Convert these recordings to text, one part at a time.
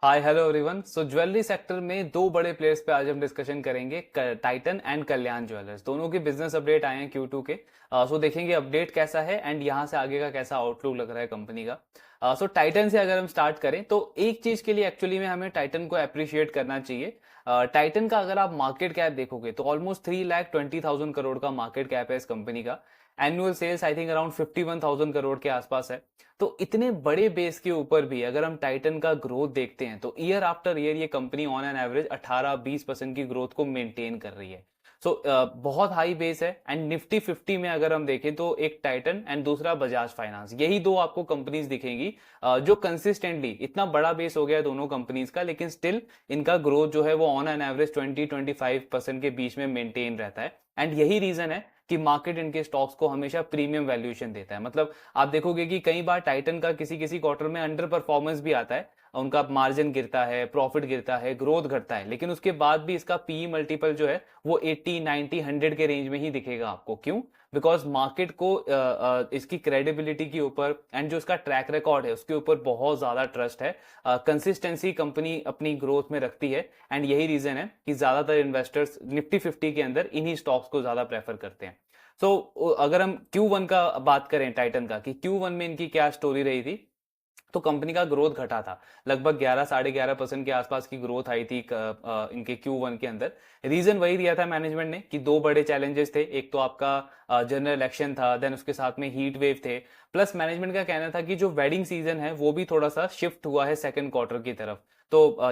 हाय hello everyone. So jewellery sector में दो बड़े प्लेयर्स पे आज हम डिस्कशन करेंगे, टाइटन एंड कल्याण ज्वेलर्स। दोनों के बिजनेस अपडेट आए हैं Q2 के। सो देखेंगे अपडेट कैसा है एंड यहाँ से आगे का कैसा आउटलुक लग रहा है कंपनी का। सो टाइटन से अगर हम स्टार्ट करें तो एक चीज के लिए एक्चुअली में हमें टाइटन को अप्रिशिएट करना चाहिए। टाइटन का अगर आप मार्केट कैप देखोगे तो ऑलमोस्ट 3,20,000 करोड़ का मार्केट कैप है इस कंपनी का। Annual sales I think around 51,000 crore के आसपास है। तो इतने बड़े बेस के ऊपर भी अगर हम टाइटन का ग्रोथ देखते हैं तो ईयर आफ्टर ईयर ये कंपनी ऑन एन एवरेज 18-20% की ग्रोथ को मेंटेन कर रही है। बहुत हाई बेस है। एंड निफ्टी 50 में अगर हम देखें तो एक टाइटन एंड दूसरा बजाज फाइनेंस, यही दो आपको कंपनीज दिखेंगी जो कंसिस्टेंटली, इतना बड़ा बेस हो गया है दोनों कंपनीज का, लेकिन स्टिल इनका ग्रोथ जो है वो ऑन एन एवरेज 20-25% के बीच में मेंटेन रहता है। एंड यही रीजन है कि मार्केट इनके स्टॉक्स को हमेशा प्रीमियम वैल्यूएशन देता है। मतलब आप देखोगे कि कई बार टाइटन का किसी किसी क्वार्टर में अंडर परफॉर्मेंस भी आता है, उनका मार्जिन गिरता है, प्रॉफिट गिरता है, ग्रोथ घटता है, लेकिन उसके बाद भी इसका पीई मल्टीपल जो है वो 80, 90, 100 के रेंज में ही दिखेगा आपको। क्यों? बिकॉज मार्केट को इसकी क्रेडिबिलिटी के ऊपर एंड जो इसका ट्रैक रिकॉर्ड है उसके ऊपर बहुत ज्यादा ट्रस्ट है। कंसिस्टेंसी कंपनी अपनी ग्रोथ में रखती है एंड यही रीजन है कि ज्यादातर इन्वेस्टर्स निफ्टी 50 के अंदर इन्हीं स्टॉक्स को ज्यादा प्रेफर करते हैं। अगर हम Q1 का बात करें टाइटन का कि Q1 में इनकी क्या स्टोरी रही थी, तो कंपनी का ग्रोथ घटा था। लगभग 11-11.5% के आसपास की ग्रोथ आई थी इनके Q1 के अंदर। रीजन वही दिया था मैनेजमेंट ने कि दो बड़े चैलेंजेस थे, एक तो आपका जनरल इलेक्शन था, देन उसके साथ में हीट वेव थे, प्लस मैनेजमेंट का कहना था कि जो वेडिंग सीजन है वो भी थोड़ा सा शिफ्ट हुआ है सेकंड क्वार्टर की तरफ।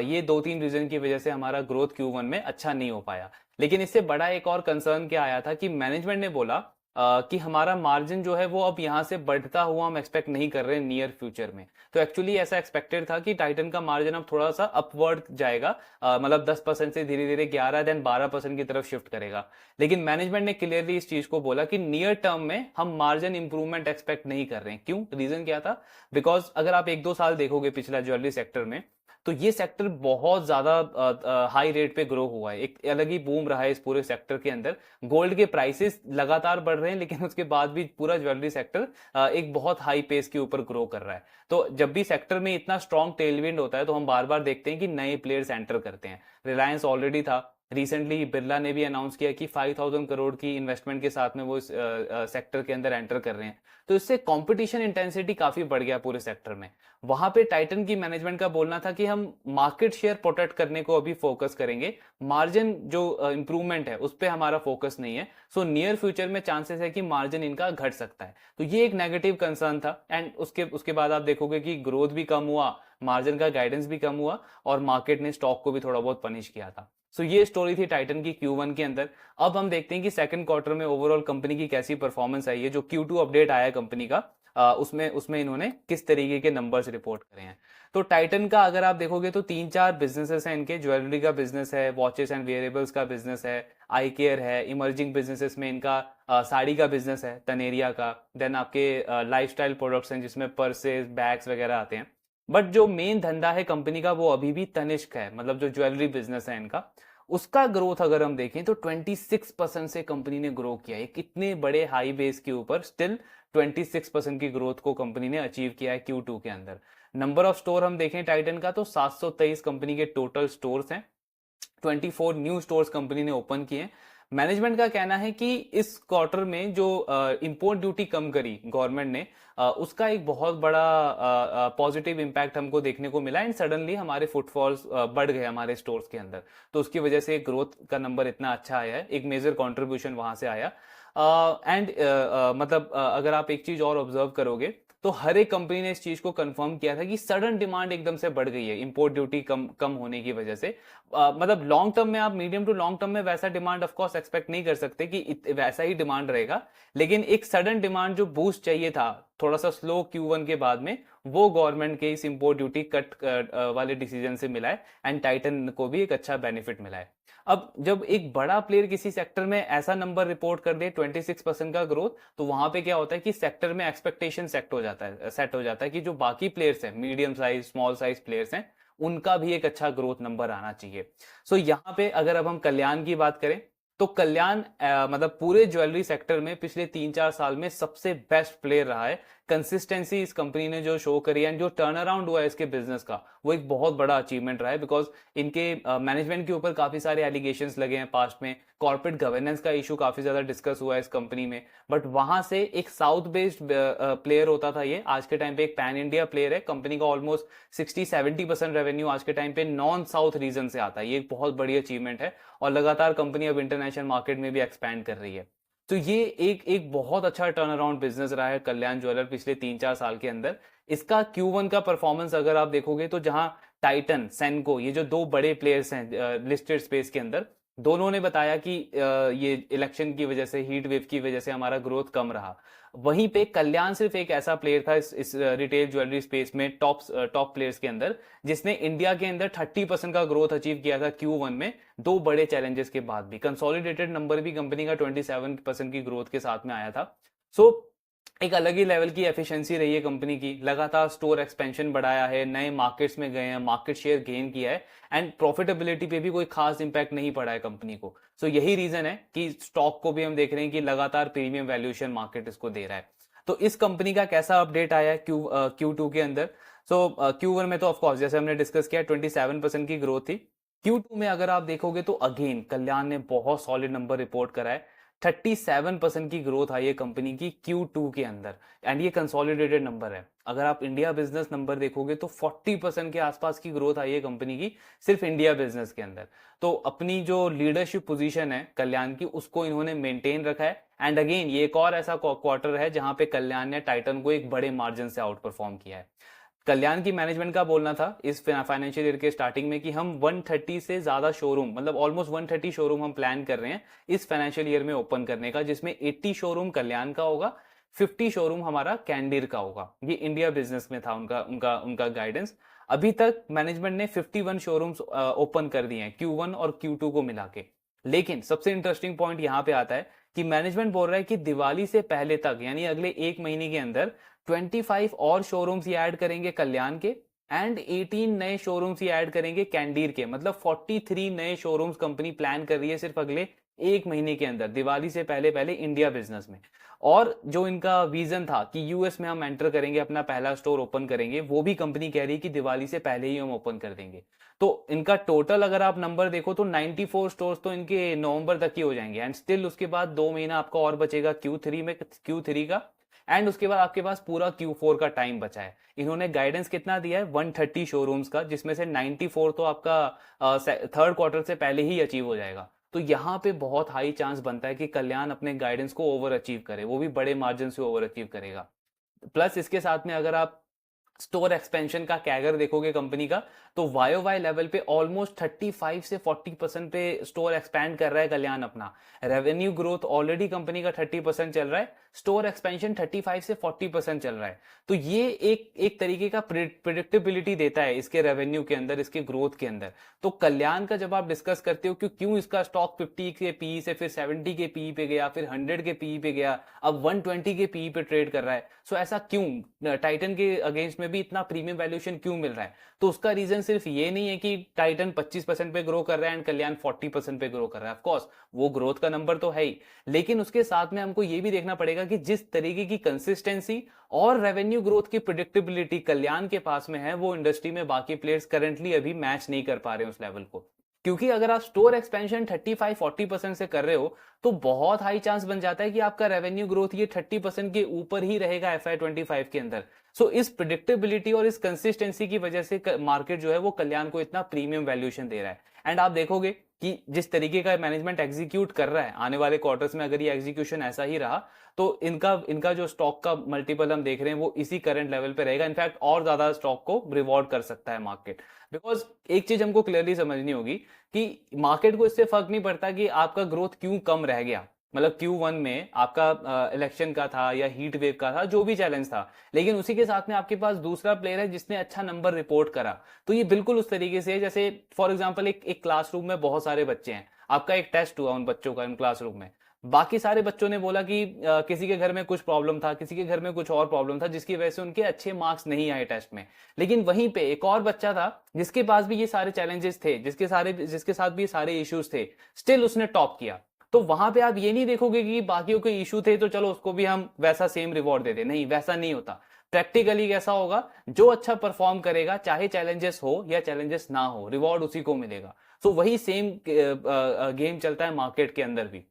ये दो तीन रीजन की वजह से हमारा ग्रोथ Q1 में अच्छा नहीं हो पाया। लेकिन इससे बड़ा एक और कंसर्न क्या आया था कि मैनेजमेंट ने बोला कि हमारा मार्जिन जो है वो अब यहां से बढ़ता हुआ हम एक्सपेक्ट नहीं कर रहे नियर फ्यूचर में। तो एक्चुअली ऐसा एक्सपेक्टेड था कि टाइटन का मार्जिन अब थोड़ा सा अपवर्ड जाएगा, मतलब 10% से धीरे धीरे 11 देन 12% की तरफ शिफ्ट करेगा। लेकिन मैनेजमेंट ने क्लियरली इस चीज को बोला कि नियर टर्म में हम मार्जिन इंप्रूवमेंट एक्सपेक्ट नहीं कर रहे हैं। क्यों? रीजन क्या था? बिकॉज अगर आप 1-2 साल देखोगे पिछला ज्वेलरी सेक्टर में, तो ये सेक्टर बहुत ज्यादा हाई रेट पे ग्रो हुआ है, एक अलग ही बूम रहा है इस पूरे सेक्टर के अंदर। गोल्ड के प्राइसेस लगातार बढ़ रहे हैं, लेकिन उसके बाद भी पूरा ज्वेलरी सेक्टर एक बहुत हाई पेस के ऊपर ग्रो कर रहा है। तो जब भी सेक्टर में इतना स्ट्रॉन्ग टेलविंड होता है तो हम बार बार देखते हैं कि नए प्लेयर्स एंटर करते हैं। रिलायंस ऑलरेडी था, रिसेंटली बिरला ने भी अनाउंस किया कि 5,000 करोड़ की इन्वेस्टमेंट के साथ में वो इस सेक्टर के अंदर एंटर कर रहे हैं। तो इससे कंपटीशन इंटेंसिटी काफी बढ़ गया पूरे सेक्टर में। वहां पे टाइटन की मैनेजमेंट का बोलना था कि हम मार्केट शेयर प्रोटेक्ट करने को अभी फोकस करेंगे, मार्जिन जो इंप्रूवमेंट है उस पर हमारा फोकस नहीं है। नियर फ्यूचर में चांसेस है कि मार्जिन इनका घट सकता है। तो ये एक नेगेटिव कंसर्न था। एंड उसके उसके बाद आप देखोगे कि ग्रोथ भी कम हुआ, मार्जिन का गाइडेंस भी कम हुआ और मार्केट ने स्टॉक को भी थोड़ा बहुत पनिश किया था। ये स्टोरी थी टाइटन की Q1 के अंदर। अब हम देखते हैं कि सेकंड क्वार्टर में ओवरऑल कंपनी की कैसी परफॉर्मेंस आई है। जो Q2 अपडेट आया है कंपनी का, उसमें उसमें इन्होंने किस तरीके के नंबर्स रिपोर्ट करे हैं। तो टाइटन का अगर आप देखोगे तो 3-4 बिजनेसेस हैं इनके। ज्वेलरी का बिजनेस है, वॉचेस एंड वेयरेबल्स का बिजनेस है, आई केयर है, इमर्जिंग बिजनेसेस में इनका साड़ी का बिजनेस है तनेरिया का, देन आपके लाइफस्टाइल प्रोडक्ट्स हैं जिसमें पर्सेस, बैग्स वगैरह आते हैं। बट जो मेन धंधा है कंपनी का वो अभी भी तनिष्क है, मतलब जो ज्वेलरी बिजनेस है इनका, उसका ग्रोथ अगर हम देखें तो 26% से कंपनी ने ग्रो किया है। एक इतने बड़े हाई बेस के ऊपर स्टिल 26% की ग्रोथ को कंपनी ने अचीव किया है Q2 के अंदर। नंबर ऑफ स्टोर हम देखें टाइटन का तो 723 कंपनी के टोटल स्टोर्स हैं। 24 न्यू स्टोर्स कंपनी ने ओपन किए हैं। मैनेजमेंट का कहना है कि इस क्वार्टर में जो इंपोर्ट ड्यूटी कम करी गवर्नमेंट ने, उसका एक बहुत बड़ा पॉजिटिव इंपैक्ट हमको देखने को मिला एंड सडनली हमारे फुटफॉल्स बढ़ गए हमारे स्टोर्स के अंदर। तो उसकी वजह से ग्रोथ का नंबर इतना अच्छा आया है, एक मेजर कंट्रीब्यूशन वहां से आया। एंड मतलब अगर आप एक चीज और ऑब्जर्व करोगे तो हर एक कंपनी ने इस चीज को कंफर्म किया था कि सडन डिमांड एकदम से बढ़ गई है इंपोर्ट ड्यूटी कम कम होने की वजह से। मतलब लॉन्ग टर्म में, आप मीडियम टू लॉन्ग टर्म में वैसा डिमांड ऑफ कोर्स एक्सपेक्ट नहीं कर सकते कि वैसा ही डिमांड रहेगा, लेकिन एक सडन डिमांड जो बूस्ट चाहिए था थोड़ा सा स्लो Q1 के बाद में, वो गवर्नमेंट के इस इंपोर्ट ड्यूटी कट वाले डिसीजन से मिला है एंड टाइटन को भी एक अच्छा बेनिफिट मिला है। अब जब एक बड़ा प्लेयर किसी सेक्टर में ऐसा नंबर रिपोर्ट कर दे 26% का ग्रोथ, तो वहां पे क्या होता है कि सेक्टर में एक्सपेक्टेशन सेट हो जाता है कि जो बाकी प्लेयर्स हैं, medium size small size players हैं, उनका भी एक अच्छा ग्रोथ नंबर आना चाहिए। यहाँ पे अगर अब हम कल्याण की बात करें तो कल्याण मतलब पूरे ज्वेलरी सेक्टर में पिछले 3-4 साल में सबसे बेस्ट प्लेयर रहा है। कंसिस्टेंसी इस कंपनी ने जो शो करी है एंड जो टर्न अराउंड हुआ है इसके बिजनेस का, वो एक बहुत बड़ा अचीवमेंट रहा है। बिकॉज इनके मैनेजमेंट के ऊपर काफी सारे एलिगेशंस लगे हैं पास्ट में, कॉर्पोरेट गवर्नेंस का इशू काफी ज्यादा डिस्कस हुआ है इस कंपनी में, बट वहां से एक साउथ बेस्ड प्लेयर होता था ये, आज के टाइम पे एक पैन इंडिया प्लेयर है। कंपनी का ऑलमोस्ट 60-70% रेवेन्यू आज के टाइम पे नॉन साउथ रीजन से आता है। ये एक बहुत बड़ी अचीवमेंट है और लगातार कंपनी अब इंटरनेशनल मार्केट में भी एक्सपैंड कर रही है। तो ये एक एक बहुत अच्छा टर्न अराउंड बिजनेस रहा है कल्याण ज्वेलर पिछले 3-4 साल के अंदर। इसका Q1 का परफॉर्मेंस अगर आप देखोगे तो जहां टाइटन, सेनको, ये जो दो बड़े प्लेयर्स हैं लिस्टेड स्पेस के अंदर, दोनों ने बताया कि ये इलेक्शन की वजह से, हीट वेव की वजह से हमारा ग्रोथ कम रहा। वहीं पे कल्याण सिर्फ एक ऐसा प्लेयर था इस रिटेल ज्वेलरी स्पेस में टॉप प्लेयर्स के अंदर, जिसने इंडिया के अंदर 30% का ग्रोथ अचीव किया था Q1 में, दो बड़े चैलेंजेस के बाद भी। कंसोलिडेटेड नंबर भी कंपनी का 27% की ग्रोथ के साथ में आया था। सो एक अलग ही लेवल की एफिशिएंसी रही है कंपनी की, लगातार स्टोर एक्सपेंशन बढ़ाया है, नए मार्केट्स में गए हैं, मार्केट शेयर गेन किया है एंड प्रॉफिटेबिलिटी पे भी कोई खास इंपैक्ट नहीं पड़ा है कंपनी को। सो यही रीजन है कि स्टॉक को भी हम देख रहे हैं कि लगातार प्रीमियम वैल्यूएशन मार्केट इसको दे रहा है। तो इस कंपनी का कैसा अपडेट आया है Q2 के अंदर? सो Q1 में तो ऑफकोर्स जैसे हमने डिस्कस किया 27% की ग्रोथ थी। Q2 में अगर आप देखोगे तो अगेन कल्याण ने बहुत सॉलिड नंबर रिपोर्ट करा है। 37% की ग्रोथ आई है कंपनी की Q2 के अंदर एंड ये कंसोलिडेटेड नंबर है। अगर आप इंडिया बिजनेस नंबर देखोगे तो 40% के आसपास की ग्रोथ आई है कंपनी की सिर्फ इंडिया बिजनेस के अंदर। तो अपनी जो लीडरशिप पोजीशन है कल्याण की, उसको इन्होंने मेंटेन रखा है। एंड अगेन ये एक और ऐसा क्वार्टर है जहां पे कल्याण ने टाइटन को एक बड़े मार्जिन से आउट परफॉर्म किया है। कल्याण की मैनेजमेंट का बोलना था इस फाइनेंशियल ईयर के स्टार्टिंग में कि हम 130 से ज्यादा शोरूम, मतलब ऑलमोस्ट 130 शोरूम हम प्लान कर रहे हैं इस फाइनेंशियल ईयर में ओपन करने का, जिसमें 80 शोरूम कल्याण का होगा, 50 शोरूम हमारा कैंडीर का होगा। ये इंडिया बिजनेस में था उनका उनका उनका गाइडेंस। अभी तक मैनेजमेंट ने 51 शोरूम्स ओपन कर दिए हैं Q1 और Q2 को मिला के। लेकिन सबसे इंटरेस्टिंग पॉइंट यहां पे आता है कि मैनेजमेंट बोल रहा है कि दिवाली से पहले तक, यानी अगले एक महीने के अंदर 25 और शोरूम्स ये ऐड करेंगे कल्याण के एंड 18 नए शोरूम्स ये ऐड करेंगे कैंडीर के। मतलब 43 नए शोरूम्स कंपनी प्लान कर रही है सिर्फ अगले एक महीने के अंदर, दिवाली से पहले पहले इंडिया बिजनेस में। और जो इनका विजन था कि यूएस में हम एंटर करेंगे, अपना पहला स्टोर ओपन करेंगे, वो भी कंपनी कह रही है कि दिवाली से पहले ही हम ओपन कर देंगे। तो इनका टोटल अगर आप नंबर देखो तो 94 स्टोर्स तो इनके नवंबर तक ही हो जाएंगे एंड स्टिल उसके बाद 2 महीना आपका और बचेगा Q3 का एंड उसके बाद आपके पास पूरा Q4 का टाइम बचा है। इन्होंने गाइडेंस कितना दिया है? 130 शोरूम्स का, जिसमें से 94 तो आपका थर्ड क्वार्टर से पहले ही अचीव हो जाएगा। तो यहाँ पे बहुत हाई चांस बनता है कि कल्याण अपने गाइडेंस को ओवर अचीव करे, वो भी बड़े मार्जिन से ओवर अचीव करेगा। प्लस इसके साथ में अगर आप स्टोर एक्सपेंशन का कैगर देखोगे कंपनी का, तो YOY लेवल पे ऑलमोस्ट 35 से 40% पे स्टोर एक्सपैंड कर रहा है कल्याण अपना। रेवेन्यू ग्रोथ ऑलरेडी कंपनी का 30% चल रहा है, स्टोर एक्सपेंशन 35 से 40% चल रहा है। तो ये एक तरीके का प्रिडिक्टेबिलिटी देता है इसके रेवेन्यू के अंदर, इसके ग्रोथ के अंदर। तो कल्याण का जब आप डिस्कस करते हो कि क्यों इसका स्टॉक 50 के पीई से फिर 70 के पीई पे गया, फिर 100 के पीई पे गया, अब 120 के पीई पे ट्रेड कर रहा है, सो ऐसा क्यों, टाइटन के अगेंस्ट में भी इतना प्रीमियम वैल्यूएशन क्यों मिल रहा है? तो उसका रीजन सिर्फ ये नहीं है कि टाइटन 25% पे ग्रो कर रहा है एंड कल्याण 40% पे ग्रो कर रहा है। ऑफ कोर्स वो ग्रोथ का नंबर तो है ही, लेकिन उसके साथ में हमको ये भी देखना पड़ेगा कि जिस तरीके की कंसिस्टेंसी और रेवेन्यू ग्रोथ की प्रिडिक्टेबिलिटी कल्याण के पास में है, वो इंडस्ट्री में बाकी प्लेयर्स करंटली अभी मैच नहीं कर पा रहे उस लेवल को। क्योंकि अगर आप स्टोर एक्सपेंशन 35-40% से कर रहे हो तो बहुत हाई चांस बन जाता है कि आपका रेवेन्यू ग्रोथ ये 30% के ऊपर ही रहेगा FY25 के अंदर। सो इस प्रिडिक्टेबिलिटी और इस कंसिस्टेंसी की वजह से मार्केट जो है वो कल्याण को इतना प्रीमियम वैल्यूएशन दे रहा है। एंड आप देखोगे कि जिस तरीके का मैनेजमेंट एग्जीक्यूट कर रहा है, आने वाले क्वार्टर्स में अगर ये एग्जीक्यूशन ऐसा ही रहा तो इनका जो स्टॉक का मल्टीपल हम देख रहे हैं वो इसी करंट लेवल पे रहेगा। इनफैक्ट और ज्यादा स्टॉक को रिवॉर्ड कर सकता है मार्केट। बिकॉज एक चीज हमको क्लियरली समझनी होगी कि मार्केट को इससे फर्क नहीं पड़ता कि आपका ग्रोथ क्यों कम रह गया। मतलब Q1 में आपका इलेक्शन का था या हीट वेव का था, जो भी चैलेंज था, लेकिन उसी के साथ में आपके पास दूसरा प्लेयर है जिसने अच्छा नंबर रिपोर्ट करा। तो ये बिल्कुल उस तरीके से है जैसे फॉर एग्जांपल एक क्लासरूम में बहुत सारे बच्चे हैं, आपका एक टेस्ट हुआ उन बच्चों का, उन क्लासरूम में बाकी सारे बच्चों ने बोला कि किसी के घर में कुछ प्रॉब्लम था, किसी के घर में कुछ और प्रॉब्लम था, जिसकी वजह से उनके अच्छे मार्क्स नहीं आए टेस्ट में। लेकिन वहीं पे एक और बच्चा था जिसके पास भी ये सारे चैलेंजेस थे, जिसके साथ भी सारे इश्यूज थे, स्टिल उसने टॉप किया। तो वहां पे आप ये नहीं देखोगे कि बाकियों के इशू थे तो चलो उसको भी हम वैसा सेम रिवॉर्ड दे दे, नहीं, वैसा नहीं होता। प्रैक्टिकली कैसा होगा, जो अच्छा परफॉर्म करेगा चाहे चैलेंजेस हो या चैलेंजेस ना हो, रिवॉर्ड उसी को मिलेगा। सो वही सेम गेम चलता है मार्केट के अंदर भी।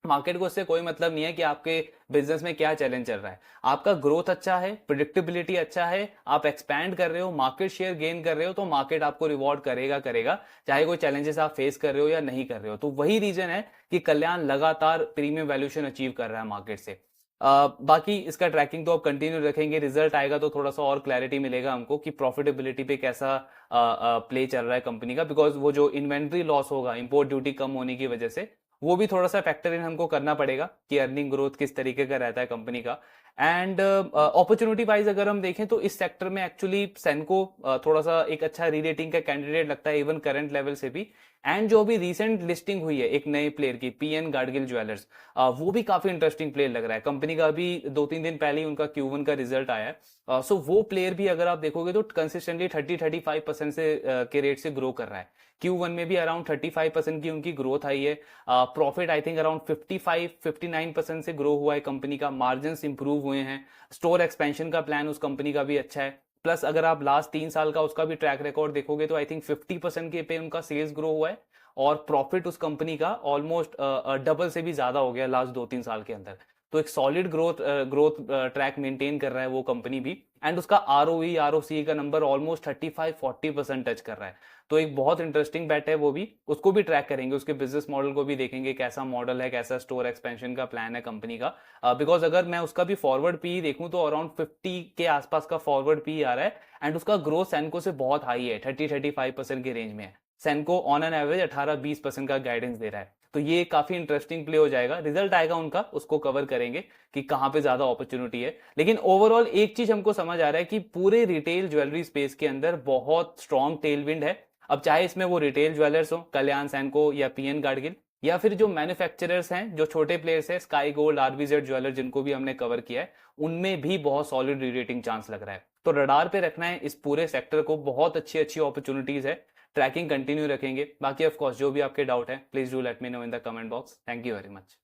मार्केट को इससे कोई मतलब नहीं है कि आपके बिजनेस में क्या चैलेंज चल रहा है। आपका ग्रोथ अच्छा है, प्रिडिक्टेबिलिटी अच्छा है, आप एक्सपैंड कर रहे हो, मार्केट शेयर गेन कर रहे हो, तो मार्केट आपको रिवॉर्ड करेगा करेगा, चाहे कोई चैलेंजेस आप फेस कर रहे हो या नहीं कर रहे हो। तो वही रीजन है कि कल्याण लगातार प्रीमियम वैल्यूएशन अचीव कर रहा है मार्केट से। बाकी इसका ट्रैकिंग तो आप कंटिन्यू रखेंगे, रिजल्ट आएगा तो थोड़ा सा और क्लैरिटी मिलेगा हमको कि प्रॉफिटेबिलिटी पे कैसा प्ले चल रहा है कंपनी का। बिकॉज वो जो इन्वेंट्री लॉस होगा इंपोर्ट ड्यूटी कम होने की वजह से, वो भी थोड़ा सा फैक्टर इन हमको करना पड़ेगा कि अर्निंग ग्रोथ किस तरीके का रहता है कंपनी का। एंड अपॉर्चुनिटी वाइज अगर हम देखें तो इस सेक्टर में एक्चुअली सेनको थोड़ा सा एक अच्छा रीरेटिंग का कैंडिडेट लगता है इवन करंट लेवल से भी। एंड जो अभी रिसेंट लिस्टिंग हुई है एक नए प्लेयर की, पीएन गाडगिल ज्वेलर्स, वो भी काफी इंटरेस्टिंग प्लेयर लग रहा है। कंपनी का अभी 2-3 दिन पहले ही उनका Q1 का रिजल्ट आया है। सो वो प्लेयर भी अगर आप देखोगे तो कंसिस्टेंटली 30-35% से के रेट से ग्रो कर रहा है। Q1 में भी अराउंड 35% की उनकी ग्रोथ आई है। प्रॉफिट आई थिंक अराउंड 55-59% से ग्रो हुआ है कंपनी का। मार्जिन इंप्रूव हुए हैं। स्टोर एक्सपेंशन का प्लान उस कंपनी का भी अच्छा है। प्लस अगर आप लास्ट 3 साल का उसका भी ट्रैक रिकॉर्ड देखोगे तो आई थिंक 50% के पे उनका सेल्स ग्रो हुआ है, और प्रॉफिट उस कंपनी का ऑलमोस्ट डबल से भी ज्यादा हो गया लास्ट 2-3 साल के अंदर। तो एक सॉलिड ग्रोथ ट्रैक मेंटेन कर रहा है वो कंपनी भी। एंड उसका ROE ROCE का नंबर ऑलमोस्ट 35-40% टच कर रहा है। तो एक बहुत इंटरेस्टिंग बेट है वो भी, उसको भी ट्रैक करेंगे, उसके बिजनेस मॉडल को भी देखेंगे कैसा मॉडल है, कैसा स्टोर एक्सपेंशन का प्लान है कंपनी का। बिकॉज अगर मैं उसका भी फॉरवर्ड पी देखूं तो अराउंड 50 के आसपास का फॉरवर्ड पी आ रहा है। एंड उसका ग्रोथ सैनको से बहुत हाई है, 30-35% के रेंज में है। सैनको ऑन एन एवरेज 18-20% का गाइडेंस दे रहा है। तो ये काफी इंटरेस्टिंग प्ले हो जाएगा। रिजल्ट आएगा उनका, उसको कवर करेंगे कि कहां पे ज्यादा अपॉर्चुनिटी है। लेकिन ओवरऑल एक चीज हमको समझ आ रहा है कि पूरे रिटेल ज्वेलरी स्पेस के अंदर बहुत स्ट्रॉन्ग टेलविंड है। अब चाहे इसमें वो रिटेल ज्वेलर्स हो, कल्याण सैनको या पीएन गाडगिल, या फिर जो मैन्युफैक्चरर्स हैं, जो छोटे प्लेयर्स हैं, स्काई गोल्ड, आरबीजेड ज्वेलर, जिनको भी हमने कवर किया है, उनमें भी बहुत सॉलिड रीरेटिंग चांस लग रहा है। तो रडार पे रखना है इस पूरे सेक्टर को, बहुत अच्छी अच्छी अपॉर्चुनिटीज है। ट्रैकिंग कंटिन्यू रखेंगे। बाकी ऑफ कोर्स जो भी आपके डाउट है please do let me know in the comment box. Thank you very much.